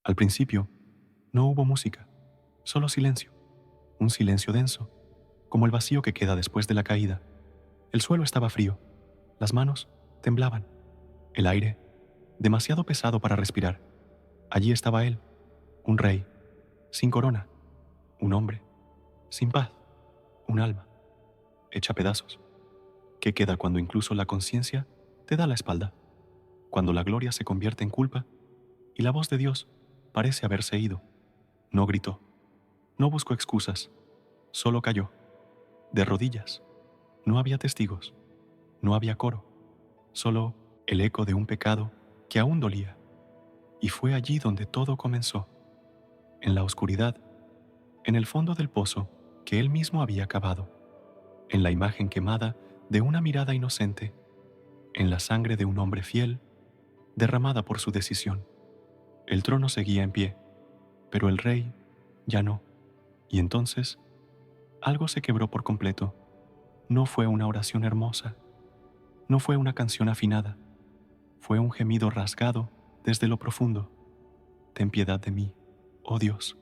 Al principio, no hubo música, solo silencio, un silencio denso, como el vacío que queda después de la caída. El suelo estaba frío, las manos temblaban, el aire demasiado pesado para respirar. Allí estaba él, un rey, sin corona, un hombre, sin paz, un alma, hecha pedazos. ¿Qué queda cuando incluso la conciencia te da la espalda? Cuando la gloria se convierte en culpa y la voz de Dios parece haberse ido. No gritó, no buscó excusas, solo cayó, de rodillas. No había testigos, no había coro, solo el eco de un pecado que aún dolía. Y fue allí donde todo comenzó, en la oscuridad, en el fondo del pozo que él mismo había cavado, en la imagen quemada de una mirada inocente, en la sangre de un hombre fiel derramada por su decisión. El trono seguía en pie, pero el rey ya no. Y entonces algo se quebró por completo. No fue una oración hermosa, no fue una canción afinada, fue un gemido rasgado desde lo profundo. Ten piedad de mí, oh Dios,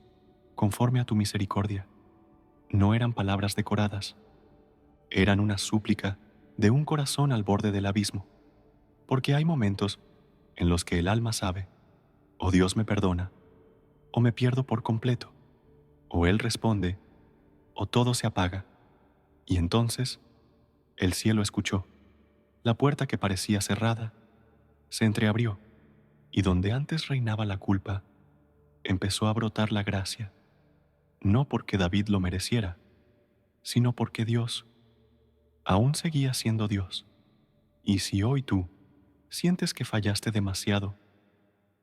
conforme a tu misericordia. No eran palabras decoradas, eran una súplica de un corazón al borde del abismo, porque hay momentos en los que el alma sabe, o Dios me perdona, o me pierdo por completo, o Él responde, o todo se apaga. Y entonces el cielo escuchó, la puerta que parecía cerrada se entreabrió, y donde antes reinaba la culpa, empezó a brotar la gracia, no porque David lo mereciera, sino porque Dios aún seguía siendo Dios. Y si hoy tú sientes que fallaste demasiado,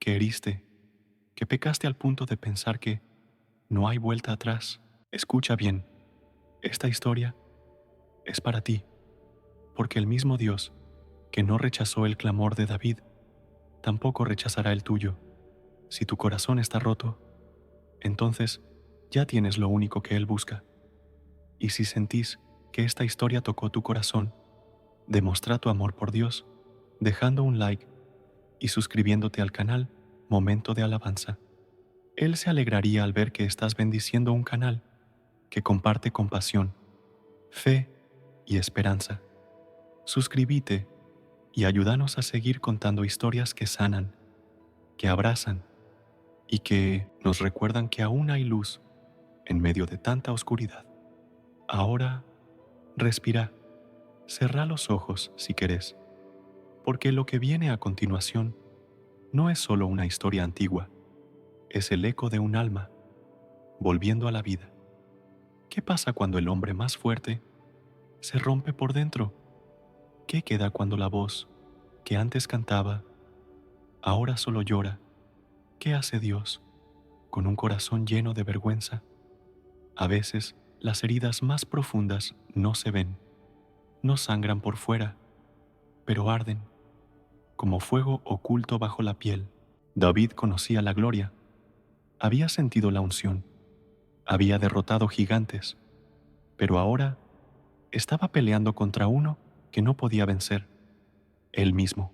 que heriste, que pecaste al punto de pensar que no hay vuelta atrás, escucha bien, esta historia es para ti, porque el mismo Dios que no rechazó el clamor de David, tampoco rechazará el tuyo. Si tu corazón está roto, entonces ya tienes lo único que Él busca. Y si sentís que esta historia tocó tu corazón, demuestra tu amor por Dios, dejando un like y suscribiéndote al canal Momento de Alabanza. Él se alegraría al ver que estás bendiciendo un canal que comparte compasión, fe y esperanza. Suscríbete y ayúdanos a seguir contando historias que sanan, que abrazan y que nos recuerdan que aún hay luz en medio de tanta oscuridad. Ahora, respira, cerrá los ojos si querés, porque lo que viene a continuación no es solo una historia antigua, es el eco de un alma volviendo a la vida. ¿Qué pasa cuando el hombre más fuerte se rompe por dentro? ¿Qué queda cuando la voz que antes cantaba, ahora solo llora? ¿Qué hace Dios con un corazón lleno de vergüenza? A veces las heridas más profundas no se ven, no sangran por fuera, pero arden como fuego oculto bajo la piel. David conocía la gloria, había sentido la unción, había derrotado gigantes, pero ahora estaba peleando contra uno que no podía vencer, él mismo.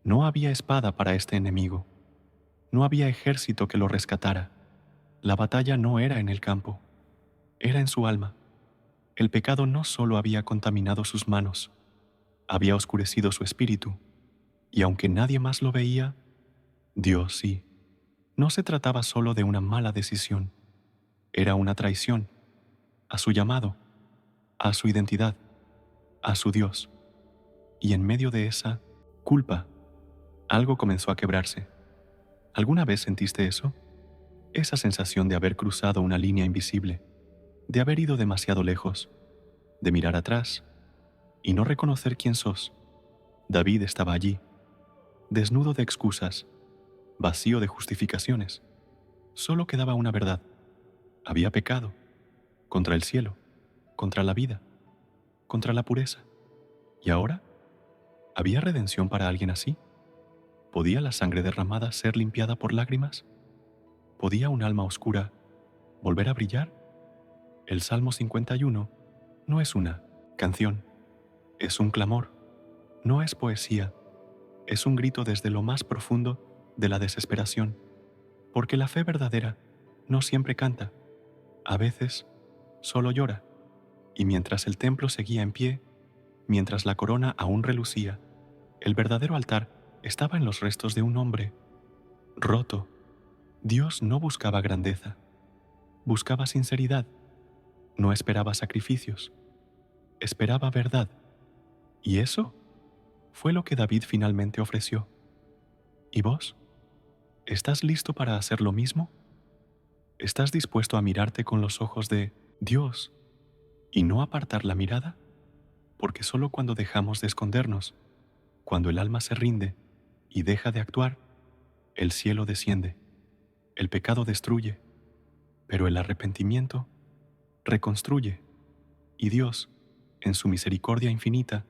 No había espada para este enemigo, no había ejército que lo rescatara. La batalla no era en el campo, era en su alma. El pecado no solo había contaminado sus manos, había oscurecido su espíritu, y aunque nadie más lo veía, Dios sí. No se trataba solo de una mala decisión, era una traición a su llamado, a su identidad, a su Dios. Y en medio de esa culpa, algo comenzó a quebrarse. ¿Alguna vez sentiste eso? Esa sensación de haber cruzado una línea invisible, de haber ido demasiado lejos, de mirar atrás y no reconocer quién sos. David estaba allí, desnudo de excusas, vacío de justificaciones. Solo quedaba una verdad. Había pecado contra el cielo, contra la vida, contra la pureza. ¿Y ahora? ¿Había redención para alguien así? ¿Podía la sangre derramada ser limpiada por lágrimas? ¿Podía un alma oscura volver a brillar? El Salmo 51 no es una canción, es un clamor, no es poesía, es un grito desde lo más profundo de la desesperación. porque la fe verdadera no siempre canta, a veces solo llora, y mientras el templo seguía en pie, mientras la corona aún relucía, el verdadero altar estaba en los restos de un hombre roto. Dios no buscaba grandeza, buscaba sinceridad, no esperaba sacrificios, esperaba verdad. Y eso fue lo que David finalmente ofreció. ¿Y vos? ¿Estás listo para hacer lo mismo? ¿Estás dispuesto a mirarte con los ojos de Dios y no apartar la mirada? Porque solo cuando dejamos de escondernos, cuando el alma se rinde y deja de actuar, el cielo desciende, el pecado destruye, pero el arrepentimiento reconstruye, y Dios, en su misericordia infinita,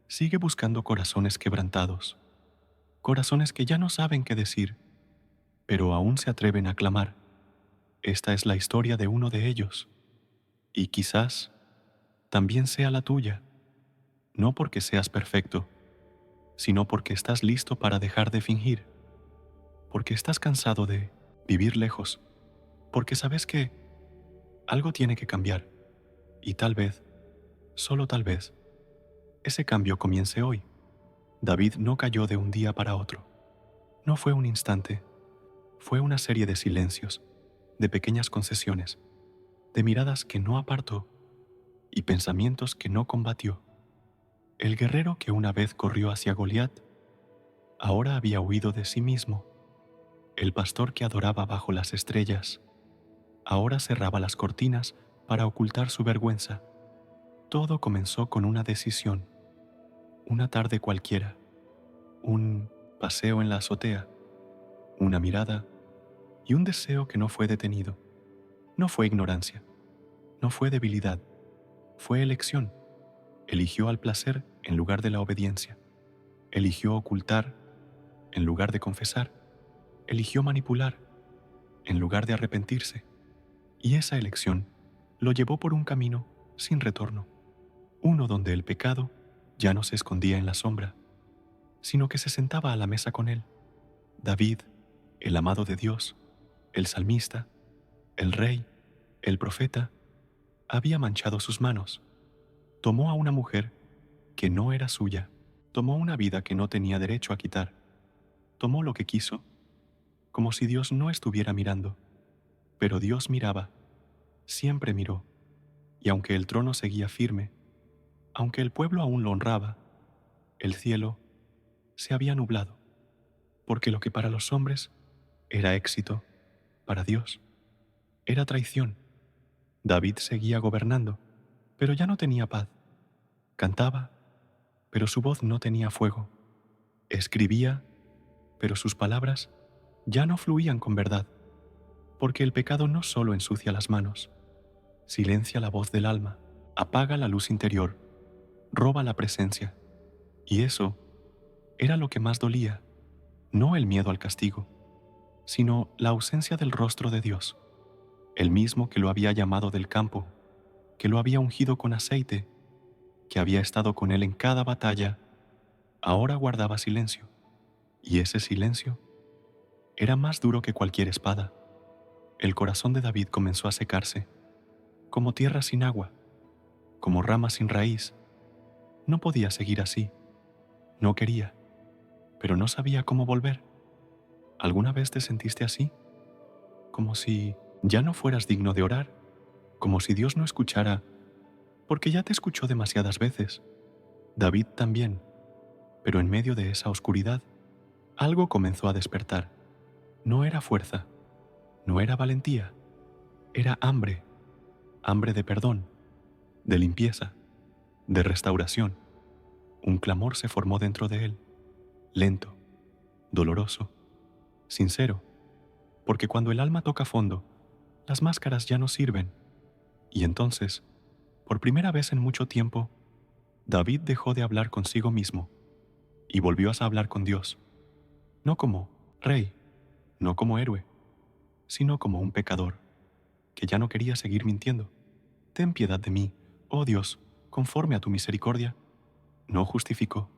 sigue buscando corazones quebrantados, corazones que ya no saben qué decir, pero aún se atreven a clamar. Esta es la historia de uno de ellos, y quizás también sea la tuya, no porque seas perfecto, sino porque estás listo para dejar de fingir, porque estás cansado de vivir lejos, porque sabes que algo tiene que cambiar, y tal vez, solo tal vez, ese cambio comience hoy. David no cayó de un día para otro. No fue un instante, fue una serie de silencios, de pequeñas concesiones, de miradas que no apartó y pensamientos que no combatió. El guerrero que una vez corrió hacia Goliat, ahora había huido de sí mismo. El pastor que adoraba bajo las estrellas, ahora cerraba las cortinas para ocultar su vergüenza. Todo comenzó con una decisión, una tarde cualquiera, un paseo en la azotea, una mirada y un deseo que no fue detenido. No fue ignorancia, no fue debilidad, fue elección. Eligió al placer en lugar de la obediencia. Eligió ocultar en lugar de confesar. Eligió manipular en lugar de arrepentirse. Y esa elección lo llevó por un camino sin retorno, uno donde el pecado ya no se escondía en la sombra, sino que se sentaba a la mesa con él. David, el amado de Dios, el salmista, el rey, el profeta, había manchado sus manos. Tomó a una mujer que no era suya, tomó una vida que no tenía derecho a quitar, tomó lo que quiso, como si Dios no estuviera mirando. Pero Dios miraba, siempre miró, y aunque el trono seguía firme, aunque el pueblo aún lo honraba, el cielo se había nublado, porque lo que para los hombres era éxito, para Dios era traición. David seguía gobernando, pero ya no tenía paz. Cantaba, pero su voz no tenía fuego. Escribía, pero sus palabras ya no fluían con verdad, porque el pecado no solo ensucia las manos, silencia la voz del alma, apaga la luz interior, roba la presencia. Y eso era lo que más dolía, no el miedo al castigo, sino la ausencia del rostro de Dios, el mismo que lo había llamado del campo, que lo había ungido con aceite, que había estado con él en cada batalla. Ahora guardaba silencio, y ese silencio era más duro que cualquier espada. El corazón de David comenzó a secarse, como tierra sin agua, como rama sin raíz. No podía seguir así. No quería, pero no sabía cómo volver. ¿Alguna vez te sentiste así? Como si ya no fueras digno de orar, como si Dios no escuchara, porque ya te escuchó demasiadas veces. David también, pero en medio de esa oscuridad, algo comenzó a despertar. No era fuerza, no era valentía, era hambre, hambre de perdón, de limpieza, de restauración. Un clamor se formó dentro de él, lento, doloroso, sincero, porque cuando el alma toca fondo, las máscaras ya no sirven. Y entonces, por primera vez en mucho tiempo, David dejó de hablar consigo mismo y volvió a hablar con Dios, no como rey, no como héroe, sino como un pecador, que ya no quería seguir mintiendo. Ten piedad de mí, oh Dios, conforme a tu misericordia. No justificó,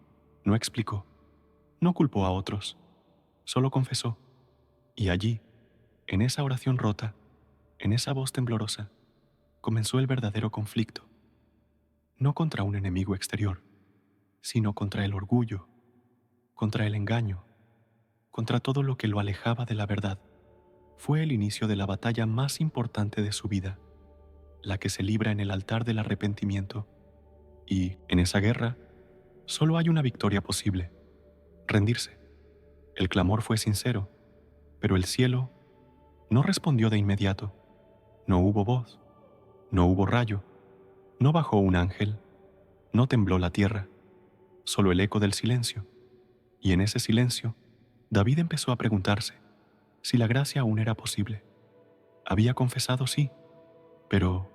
no explicó, no culpó a otros, solo confesó. Y allí, En esa oración rota, en esa voz temblorosa, comenzó el verdadero conflicto, no contra un enemigo exterior, sino contra el orgullo, contra el engaño, contra todo lo que lo alejaba de la verdad. Fue el inicio de la batalla más importante de su vida, la que se libra en el altar del arrepentimiento. Y, en esa guerra, solo hay una victoria posible: rendirse. El clamor fue sincero, pero el cielo no respondió de inmediato. No hubo voz, no hubo rayo, no bajó un ángel, no tembló la tierra, solo el eco del silencio. Y en ese silencio, David empezó a preguntarse si la gracia aún era posible. Había confesado sí, pero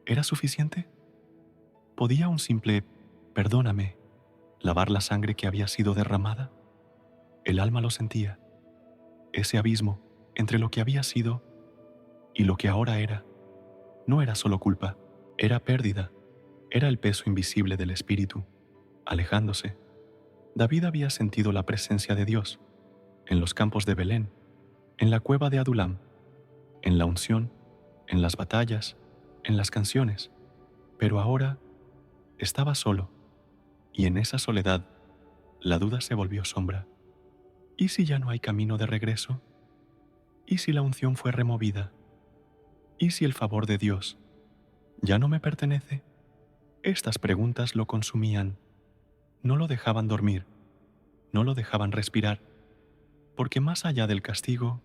¿era suficiente? ¿Podía un simple «perdóname» lavar la sangre que había sido derramada? El alma lo sentía, ese abismo entre lo que había sido y lo que ahora era. No era solo culpa, era pérdida, era el peso invisible del espíritu, alejándose. David había sentido la presencia de Dios, en los campos de Belén, en la cueva de Adulam, en la unción, en las batallas, en las canciones, pero ahora estaba solo, y en esa soledad la duda se volvió sombra. ¿Y si ya no hay camino de regreso? ¿Y si la unción fue removida? ¿Y si el favor de Dios ya no me pertenece? Estas preguntas lo consumían, no lo dejaban dormir, no lo dejaban respirar, porque más allá del castigo,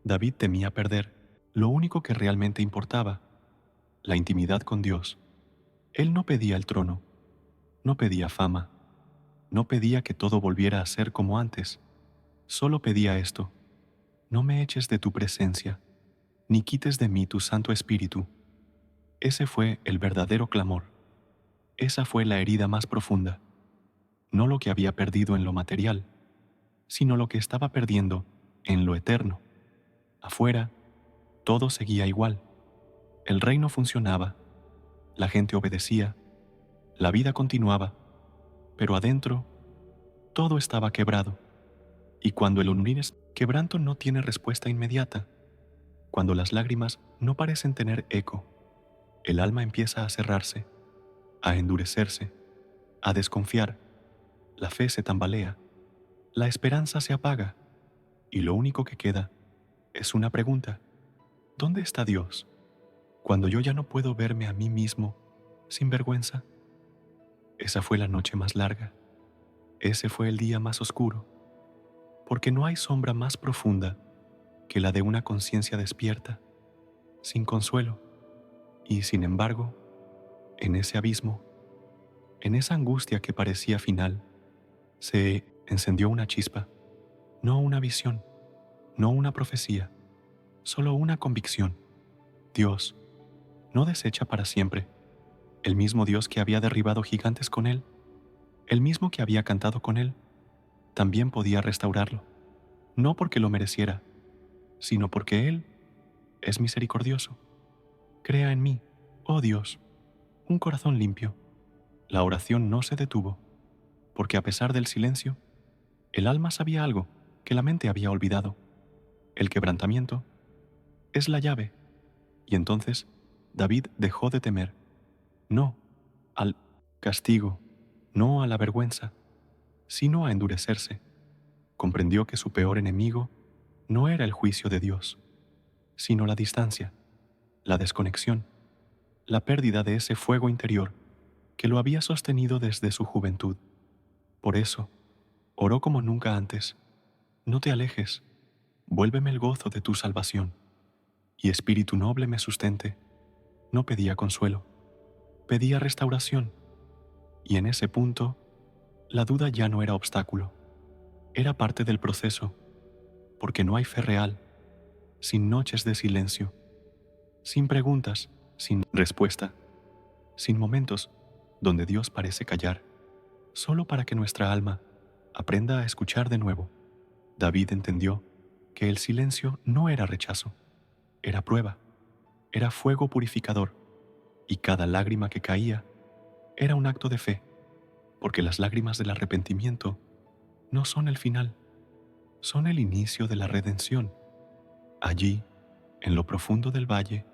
David temía perder lo único que realmente importaba: la intimidad con Dios. Él no pedía el trono, no pedía fama, no pedía que todo volviera a ser como antes, solo pedía esto: no me eches de tu presencia, ni quites de mí tu Santo Espíritu. Ese fue el verdadero clamor, esa fue la herida más profunda, no lo que había perdido en lo material, sino lo que estaba perdiendo en lo eterno. Afuera, todo seguía igual, el reino funcionaba, la gente obedecía, la vida continuaba, pero adentro todo estaba quebrado. Y cuando el quebranto no tiene respuesta inmediata, cuando las lágrimas no parecen tener eco, el alma empieza a cerrarse, a endurecerse, a desconfiar, la fe se tambalea, la esperanza se apaga, y lo único que queda es una pregunta: ¿dónde está Dios cuando yo ya no puedo verme a mí mismo sin vergüenza? Esa fue la noche más larga, ese fue el día más oscuro, porque no hay sombra más profunda que la de una conciencia despierta, sin consuelo, y sin embargo, en ese abismo, en esa angustia que parecía final, se encendió una chispa, no una visión, no una profecía, solo una convicción: Dios no desecha para siempre. El mismo Dios que había derribado gigantes con él, el mismo que había cantado con él, también podía restaurarlo, no porque lo mereciera, sino porque Él es misericordioso. Crea en mí, oh Dios, un corazón limpio. La oración no se detuvo, porque a pesar del silencio, el alma sabía algo que la mente había olvidado: el quebrantamiento es la llave. Y entonces David dejó de temer, no al castigo, no a la vergüenza, sino a endurecerse. Comprendió que su peor enemigo no era el juicio de Dios, sino la distancia, la desconexión, la pérdida de ese fuego interior que lo había sostenido desde su juventud. Por eso, oró como nunca antes: no te alejes, vuélveme el gozo de tu salvación, y espíritu noble me sustente. No pedía consuelo, pedía restauración, y en ese punto, la duda ya no era obstáculo, era parte del proceso, porque no hay fe real sin noches de silencio, sin preguntas, sin respuesta, sin momentos donde Dios parece callar, solo para que nuestra alma aprenda a escuchar de nuevo. David entendió que el silencio no era rechazo, era prueba, era fuego purificador, y cada lágrima que caía era un acto de fe, porque las lágrimas del arrepentimiento no son el final, son el inicio de la redención. Allí, en lo profundo del valle,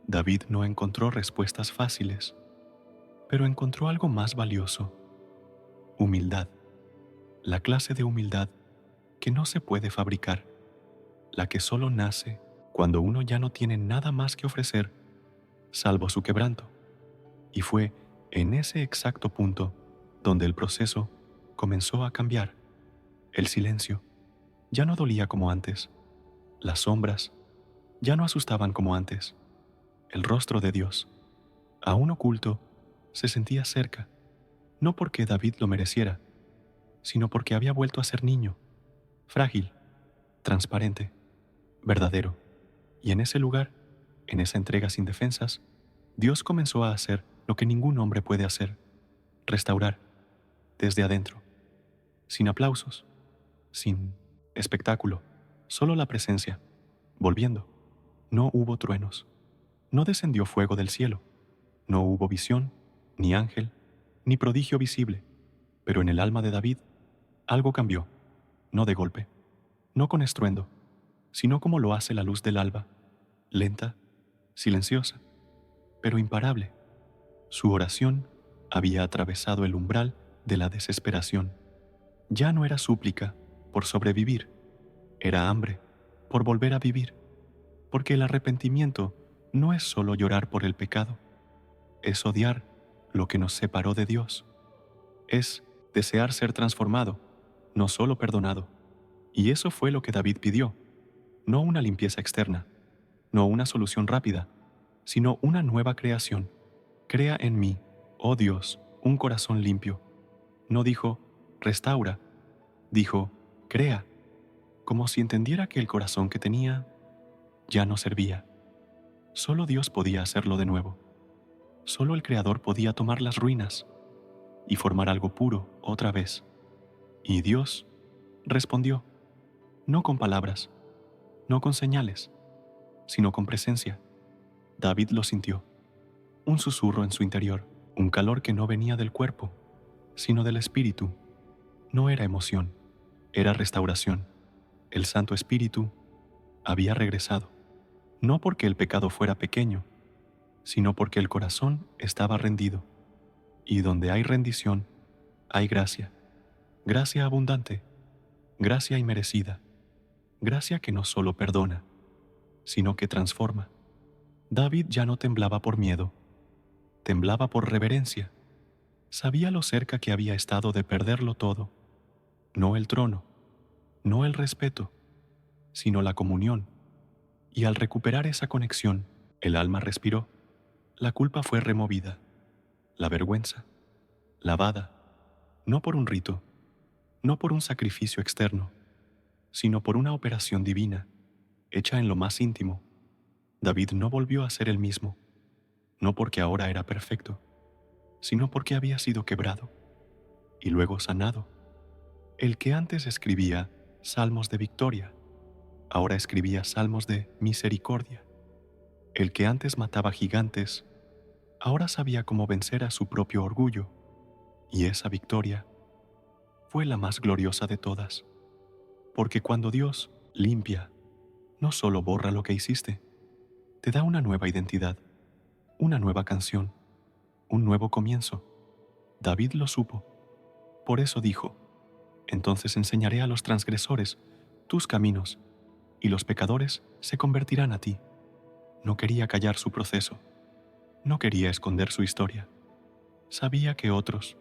David no encontró respuestas fáciles, pero encontró algo más valioso: humildad, la clase de humildad que no se puede fabricar, la que solo nace cuando uno ya no tiene nada más que ofrecer salvo su quebranto. Y fue en ese exacto punto donde el proceso comenzó a cambiar. El silencio ya no dolía como antes, las sombras ya no asustaban como antes. El rostro de Dios, aún oculto, se sentía cerca, no porque David lo mereciera, sino porque había vuelto a ser niño, frágil, transparente, verdadero. Y en ese lugar, en esa entrega sin defensas, Dios comenzó a hacer lo que ningún hombre puede hacer: restaurar desde adentro, sin aplausos, sin espectáculo, solo la presencia, volviendo. No hubo truenos, no descendió fuego del cielo, no hubo visión, ni ángel, ni prodigio visible, pero en el alma de David algo cambió, no de golpe, no con estruendo, sino como lo hace la luz del alba, lenta, silenciosa, pero imparable. Su oración había atravesado el umbral de la desesperación. Ya no era súplica por sobrevivir, era hambre por volver a vivir, porque el arrepentimiento no es solo llorar por el pecado, es odiar lo que nos separó de Dios, es desear ser transformado, no solo perdonado. Y eso fue lo que David pidió, no una limpieza externa, no una solución rápida, sino una nueva creación. Crea en mí, oh Dios, un corazón limpio. No dijo, restaura, dijo, crea, como si entendiera que el corazón que tenía ya no servía. Solo Dios podía hacerlo de nuevo. Solo el Creador podía tomar las ruinas y formar algo puro otra vez. Y Dios respondió, no con palabras, no con señales, sino con presencia. David lo sintió, un susurro en su interior, un calor que no venía del cuerpo, sino del espíritu. No era emoción, era restauración. El Santo Espíritu había regresado, no porque el pecado fuera pequeño, sino porque el corazón estaba rendido. Y donde hay rendición, hay gracia, gracia abundante, gracia inmerecida, gracia que no solo perdona, sino que transforma. David ya no temblaba por miedo, temblaba por reverencia. Sabía lo cerca que había estado de perderlo todo, no el trono, no el respeto, sino la comunión. Y al recuperar esa conexión, el alma respiró, la culpa fue removida, la vergüenza, lavada, no por un rito, no por un sacrificio externo, sino por una operación divina, hecha en lo más íntimo. David no volvió a ser el mismo, no porque ahora era perfecto, sino porque había sido quebrado y luego sanado. El que antes escribía salmos de victoria, ahora escribía salmos de misericordia. El que antes mataba gigantes, ahora sabía cómo vencer a su propio orgullo, y esa victoria fue la más gloriosa de todas, porque cuando Dios limpia, no solo borra lo que hiciste, te da una nueva identidad, una nueva canción, un nuevo comienzo. David lo supo, por eso dijo, entonces enseñaré a los transgresores tus caminos, y los pecadores se convertirán a ti. No quería callar su proceso, no quería esconder su historia. Sabía que otros,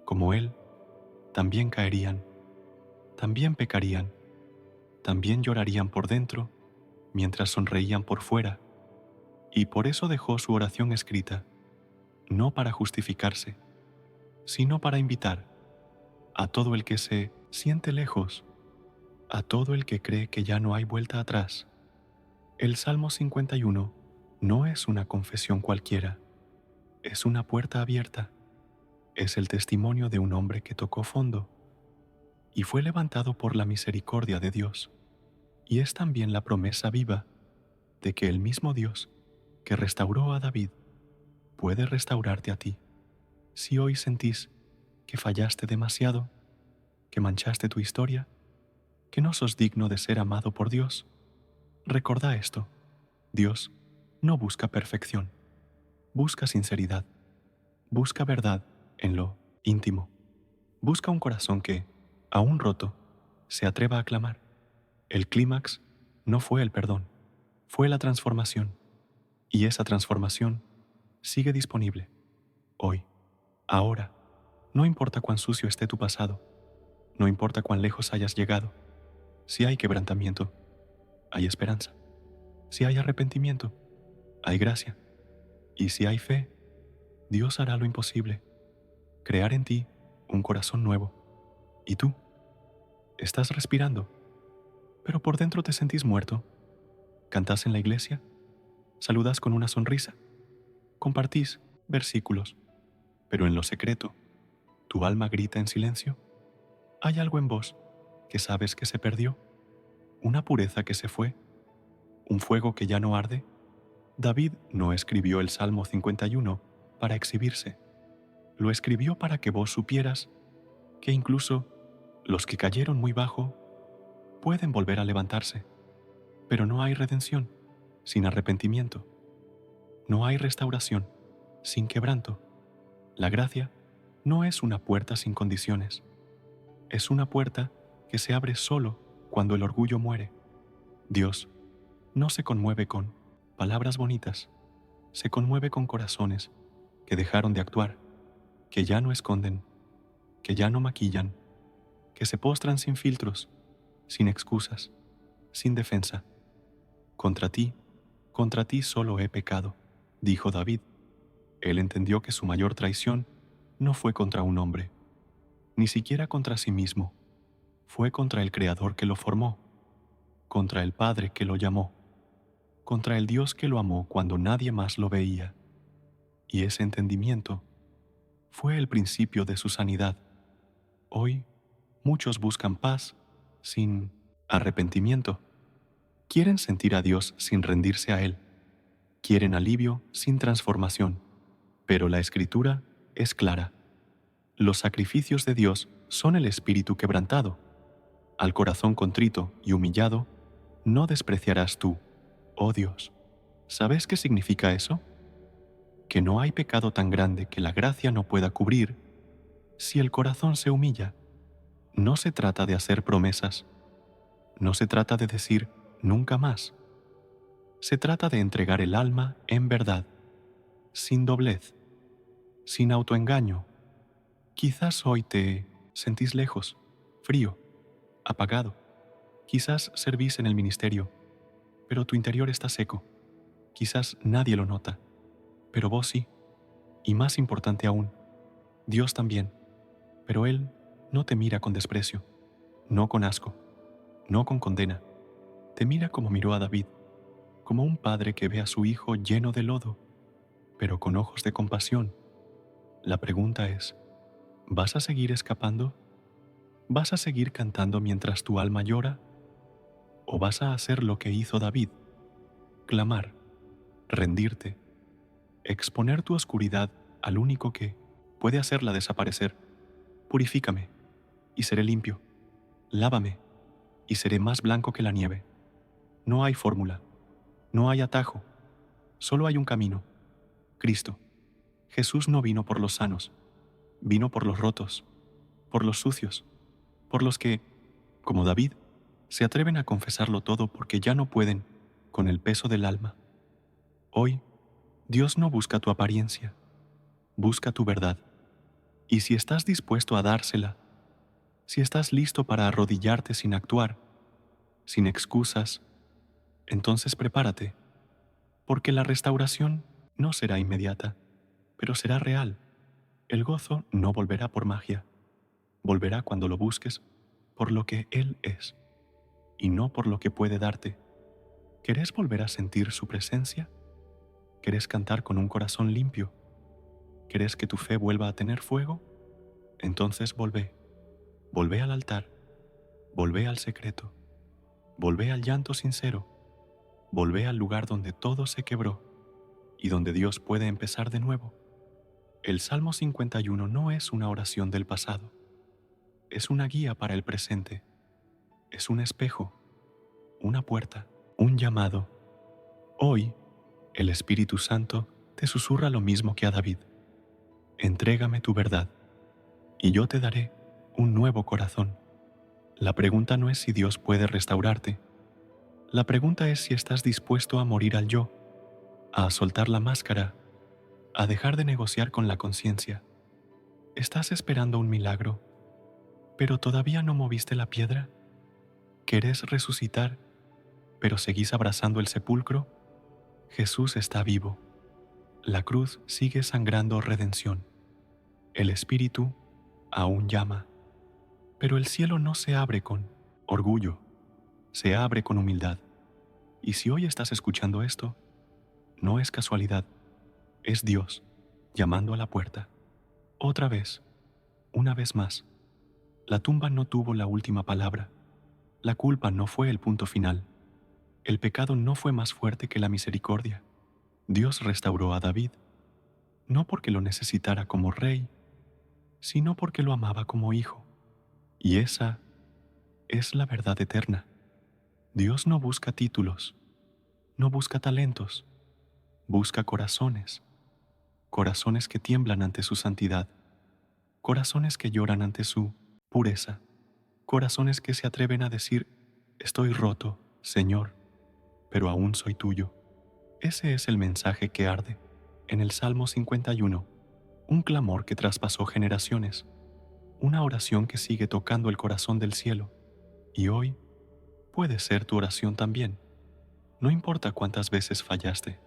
como él, también caerían, también pecarían, también llorarían por dentro, mientras sonreían por fuera, y por eso dejó su oración escrita, no para justificarse, sino para invitar a todo el que se siente lejos, a todo el que cree que ya no hay vuelta atrás. El Salmo 51 no es una confesión cualquiera, es una puerta abierta, es el testimonio de un hombre que tocó fondo y fue levantado por la misericordia de Dios, y es también la promesa viva de que el mismo Dios que restauró a David puede restaurarte a ti. Si hoy sentís que fallaste demasiado, que manchaste tu historia, que no sos digno de ser amado por Dios, Recordá esto: Dios no busca perfección, busca sinceridad, busca verdad en lo íntimo, busca un corazón que, aún roto, se atreva a clamar. El clímax no fue el perdón, fue la transformación, y esa transformación sigue disponible hoy, ahora. No importa cuán sucio esté tu pasado, no importa cuán lejos hayas llegado. Si hay quebrantamiento, hay esperanza. Si hay arrepentimiento, hay gracia. Y si hay fe, Dios hará lo imposible: crear en ti un corazón nuevo. ¿Y tú? Estás respirando, pero por dentro te sentís muerto. ¿Cantás en la iglesia? ¿Saludás con una sonrisa? ¿Compartís versículos? Pero en lo secreto, ¿tu alma grita en silencio? ¿Hay algo en vos que sabes que se perdió? ¿Una pureza que se fue? ¿Un fuego que ya no arde? David no escribió el Salmo 51 para exhibirse. Lo escribió para que vos supieras que incluso los que cayeron muy bajo pueden volver a levantarse. Pero no hay redención sin arrepentimiento. No hay restauración sin quebranto. La gracia no es una puerta sin condiciones. Es una puerta que se abre solo cuando el orgullo muere. Dios no se conmueve con palabras bonitas, se conmueve con corazones que dejaron de actuar, que ya no esconden, que ya no maquillan, que se postran sin filtros, sin excusas, sin defensa. Contra ti solo he pecado, dijo David. Él entendió que su mayor traición no fue contra un hombre, ni siquiera contra sí mismo, fue contra el Creador que lo formó, contra el Padre que lo llamó, contra el Dios que lo amó cuando nadie más lo veía. Y ese entendimiento fue el principio de su sanidad. Hoy, muchos buscan paz sin arrepentimiento. Quieren sentir a Dios sin rendirse a Él. Quieren alivio sin transformación. Pero la Escritura es clara. Los sacrificios de Dios son el espíritu quebrantado. Al corazón contrito y humillado no despreciarás tú, oh Dios. ¿Sabes qué significa eso? Que no hay pecado tan grande que la gracia no pueda cubrir si el corazón se humilla. No se trata de hacer promesas. No se trata de decir nunca más. Se trata de entregar el alma en verdad, sin doblez, sin autoengaño. Quizás hoy te sentís lejos, frío, apagado. Quizás servís en el ministerio, pero tu interior está seco. Quizás nadie lo nota, pero vos sí. Y más importante aún, Dios también. Pero Él no te mira con desprecio, no con asco, no con condena. Te mira como miró a David, como un padre que ve a su hijo lleno de lodo, pero con ojos de compasión. La pregunta es: ¿vas a seguir escapando? ¿Vas a seguir cantando mientras tu alma llora? ¿O vas a hacer lo que hizo David? Clamar, rendirte, exponer tu oscuridad al único que puede hacerla desaparecer. Purifícame, y seré limpio. Lávame, y seré más blanco que la nieve. No hay fórmula, no hay atajo, solo hay un camino: Cristo. Jesús no vino por los sanos, vino por los rotos, por los sucios, por los que, como David, se atreven a confesarlo todo porque ya no pueden con el peso del alma. Hoy, Dios no busca tu apariencia, busca tu verdad. Y si estás dispuesto a dársela, si estás listo para arrodillarte sin actuar, sin excusas, entonces prepárate, porque la restauración no será inmediata, pero será real. El gozo no volverá por magia, volverá cuando lo busques por lo que Él es, y no por lo que puede darte. ¿Querés volver a sentir su presencia? ¿Querés cantar con un corazón limpio? ¿Querés que tu fe vuelva a tener fuego? Entonces volvé al altar, volvé al secreto, volvé al llanto sincero, volvé al lugar donde todo se quebró y donde Dios puede empezar de nuevo. El Salmo 51 no es una oración del pasado, es una guía para el presente, es un espejo, una puerta, un llamado. Hoy, el Espíritu Santo te susurra lo mismo que a David. Entrégame tu verdad, y yo te daré un nuevo corazón. La pregunta no es si Dios puede restaurarte. La pregunta es si estás dispuesto a morir al yo, a soltar la máscara, a dejar de negociar con la conciencia. ¿Estás esperando un milagro, pero todavía no moviste la piedra? ¿Querés resucitar, pero seguís abrazando el sepulcro? Jesús está vivo. La cruz sigue sangrando redención. El Espíritu aún llama. Pero el cielo no se abre con orgullo, se abre con humildad. Y si hoy estás escuchando esto, no es casualidad, es Dios llamando a la puerta. Otra vez, una vez más. La tumba no tuvo la última palabra. La culpa no fue el punto final. El pecado no fue más fuerte que la misericordia. Dios restauró a David, no porque lo necesitara como rey, sino porque lo amaba como hijo. Y esa es la verdad eterna. Dios no busca títulos, no busca talentos, busca corazones, corazones que tiemblan ante su santidad, corazones que lloran ante su pureza, corazones que se atreven a decir, estoy roto, Señor, pero aún soy tuyo. Ese es el mensaje que arde en el Salmo 51, un clamor que traspasó generaciones, una oración que sigue tocando el corazón del cielo, y hoy puede ser tu oración también. No importa cuántas veces fallaste,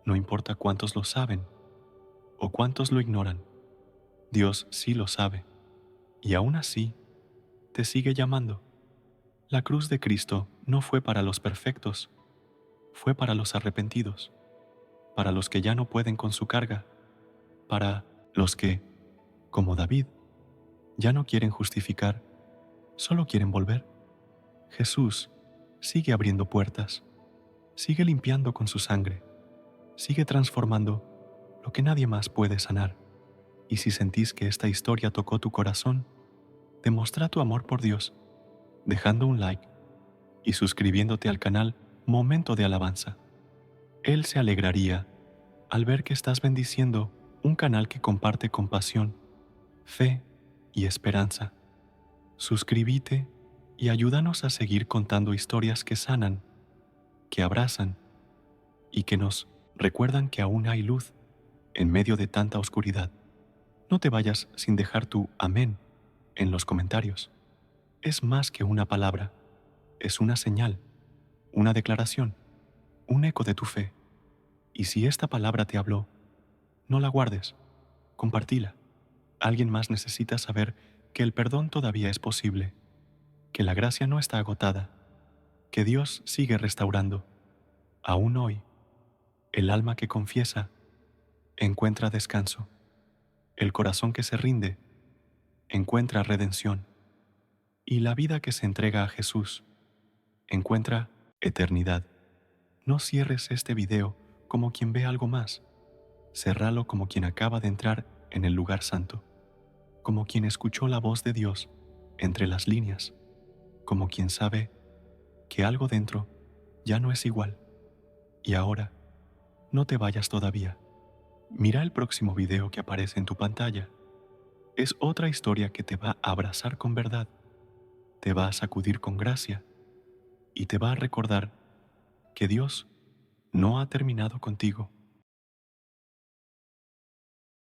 no importa cuántos lo saben o cuántos lo ignoran, Dios sí lo sabe, y aún así te sigue llamando. La cruz de Cristo no fue para los perfectos, fue para los arrepentidos, para los que ya no pueden con su carga, para los que, como David, ya no quieren justificar, solo quieren volver. Jesús sigue abriendo puertas, sigue limpiando con su sangre, sigue transformando lo que nadie más puede sanar. Y si sentís que esta historia tocó tu corazón, demuestra tu amor por Dios, dejando un like y suscribiéndote al canal Momento de Alabanza. Él se alegraría al ver que estás bendiciendo un canal que comparte compasión, fe y esperanza. Suscríbete y ayúdanos a seguir contando historias que sanan, que abrazan y que nos recuerdan que aún hay luz en medio de tanta oscuridad. No te vayas sin dejar tu amén en los comentarios. Es más que una palabra, es una señal, una declaración, un eco de tu fe. Y si esta palabra te habló, no la guardes, compartila. Alguien más necesita saber que el perdón todavía es posible, que la gracia no está agotada, que Dios sigue restaurando. Aún hoy, el alma que confiesa encuentra descanso. El corazón que se rinde encuentra redención. Y la vida que se entrega a Jesús encuentra eternidad. No cierres este video como quien ve algo más. Cerralo como quien acaba de entrar en el lugar santo, como quien escuchó la voz de Dios entre las líneas, como quien sabe que algo dentro ya no es igual. Y ahora, no te vayas todavía. Mira el próximo video que aparece en tu pantalla. Es otra historia que te va a abrazar con verdad, te va a sacudir con gracia y te va a recordar que Dios no ha terminado contigo.